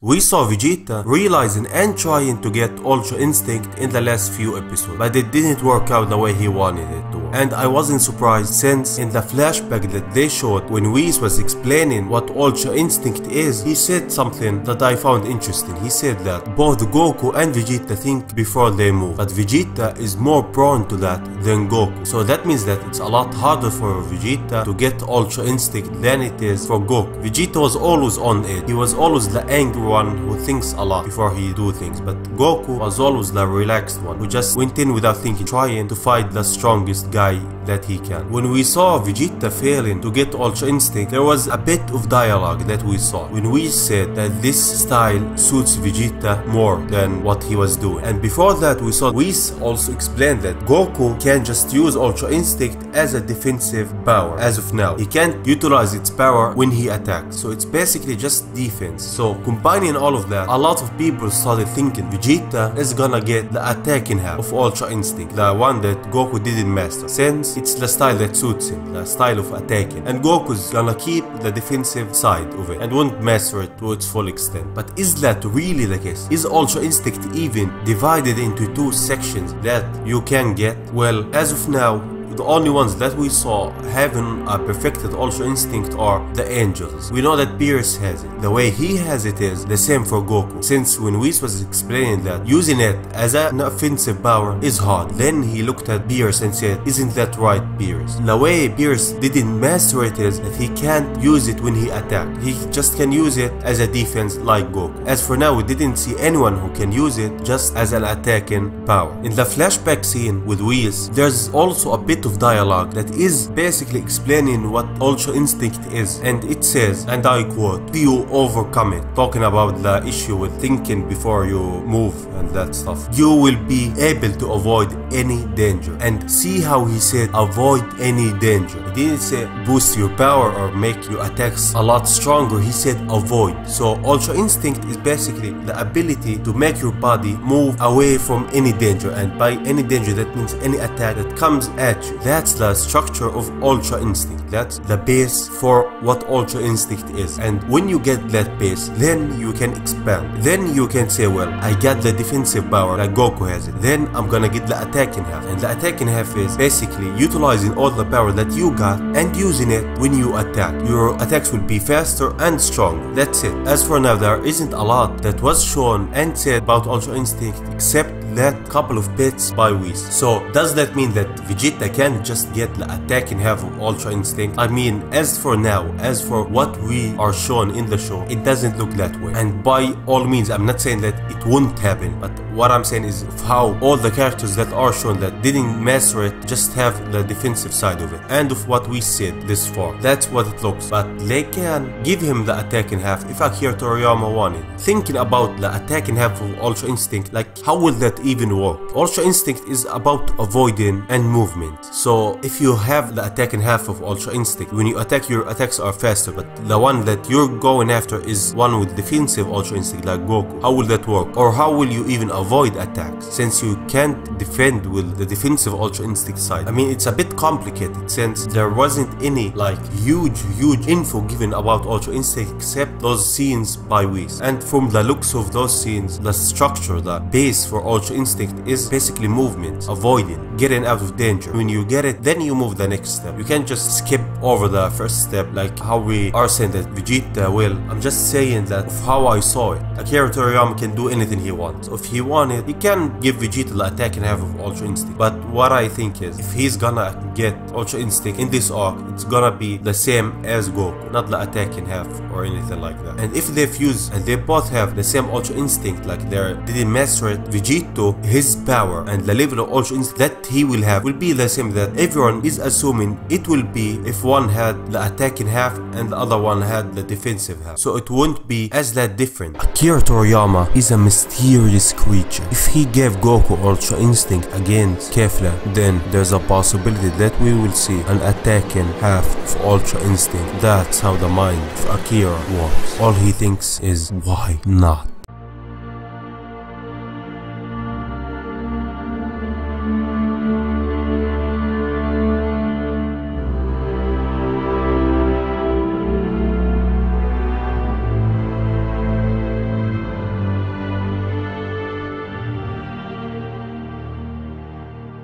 We saw Vegeta realizing and trying to get Ultra Instinct in the last few episodes, but it didn't work out the way he wanted it to. And I wasn't surprised, since in the flashback that they showed when Whis was explaining what Ultra Instinct is, he said something that I found interesting. He said that both Goku and Vegeta think before they move, but Vegeta is more prone to that than Goku. So that means that it's a lot harder for Vegeta to get Ultra Instinct than it is for Goku. Vegeta was always on it. He was always the angry one who thinks a lot before he do things, but Goku was always the relaxed one who just went in without thinking, trying to fight the strongest guy that he can. When we saw Vegeta failing to get Ultra Instinct, there was a bit of dialogue that we saw when we said that this style suits Vegeta more than what he was doing. And before that, we saw Whis also explained that Goku can just use Ultra Instinct as a defensive power. As of now, he can't utilize its power when he attacks, so it's basically just defense. So combining all of that, a lot of people started thinking Vegeta is gonna get the attacking half of Ultra Instinct, the one that Goku didn't master, since it's the style that suits him, the style of attacking, and Goku's gonna keep the defensive side of it and won't master it to its full extent. But is that really the case? Is Ultra Instinct even divided into two sections that you can get? Well, as of now, the only ones that we saw having a perfected Ultra Instinct are the angels. We know that Beerus has it. The way he has it is the same for Goku, since when Whis was explaining that using it as an offensive power is hard, then he looked at Beerus and said, isn't that right, Beerus? The way Beerus didn't master it is that he can't use it when he attacked. He just can use it as a defense like Goku. As for now, we didn't see anyone who can use it just as an attacking power. In the flashback scene with Whis, there's also a bit of dialogue that is basically explaining what Ultra Instinct is, and it says, and I quote, "Do you overcome it?" Talking about the issue with thinking before you move and that stuff. "You will be able to avoid any danger." And see how he said avoid any danger. He didn't say boost your power or make your attacks a lot stronger. He said avoid. So Ultra Instinct is basically the ability to make your body move away from any danger, and by any danger that means any attack that comes at you. That's the structure of Ultra Instinct. That's the base for what Ultra Instinct is. And when you get that base, then you can expand. Then you can say, well, I got the defensive power like Goku has it. Then I'm gonna get the attacking half. And the attacking half is basically utilizing all the power that you got and using it when you attack. Your attacks will be faster and stronger. That's it. As for now, there isn't a lot that was shown and said about Ultra Instinct except that couple of bits by Whis. So does that mean that Vegeta can't just get the attacking half of Ultra Instinct? I mean, as for now, as for what we are shown in the show, it doesn't look that way. And by all means, I'm not saying that it won't happen, but what I'm saying is of how all the characters that are shown that didn't master it just have the defensive side of it, and of what we said this far. That's what it looks. But they can give him the attacking half if Akira Toriyama wanted. Thinking about the attacking half of Ultra Instinct, like how will that even work? Ultra Instinct is about avoiding and movement. So if you have the attacking half of Ultra Instinct, when you attack, your attacks are faster, but the one that you're going after is one with defensive Ultra Instinct like Goku. How will that work? Or how will you even avoid attacks since you can't defend with the defensive Ultra Instinct side? I mean, it's a bit complicated since there wasn't any like huge info given about Ultra Instinct except those scenes by Whis. And from the looks of those scenes, the structure, the base for Ultra Instinct is basically movement, avoiding, getting out of danger. When you get it, then you move the next step. You can't just skip over the first step like how we are saying that Vegeta will. I'm just saying that of how I saw it. Akira Toriyama can do anything he wants. If he wanted, he can give Vegeta the attacking half of Ultra Instinct. But what I think is, if he's gonna get Ultra Instinct in this arc, it's gonna be the same as Goku, not the attacking half or anything like that. And if they fuse and they both have the same Ultra Instinct, like they didn't master it, Vegeta, his power and the level of Ultra Instinct that he will have will be the same that everyone is assuming it will be if one had the attacking half and the other one had the defensive half. So it won't be as that different. Akira Toriyama is a mysterious creature. If he gave Goku Ultra Instinct against Kefla, then there's a possibility that we will see an attacking half of Ultra Instinct. That's how the mind of Akira works. All he thinks is, why not?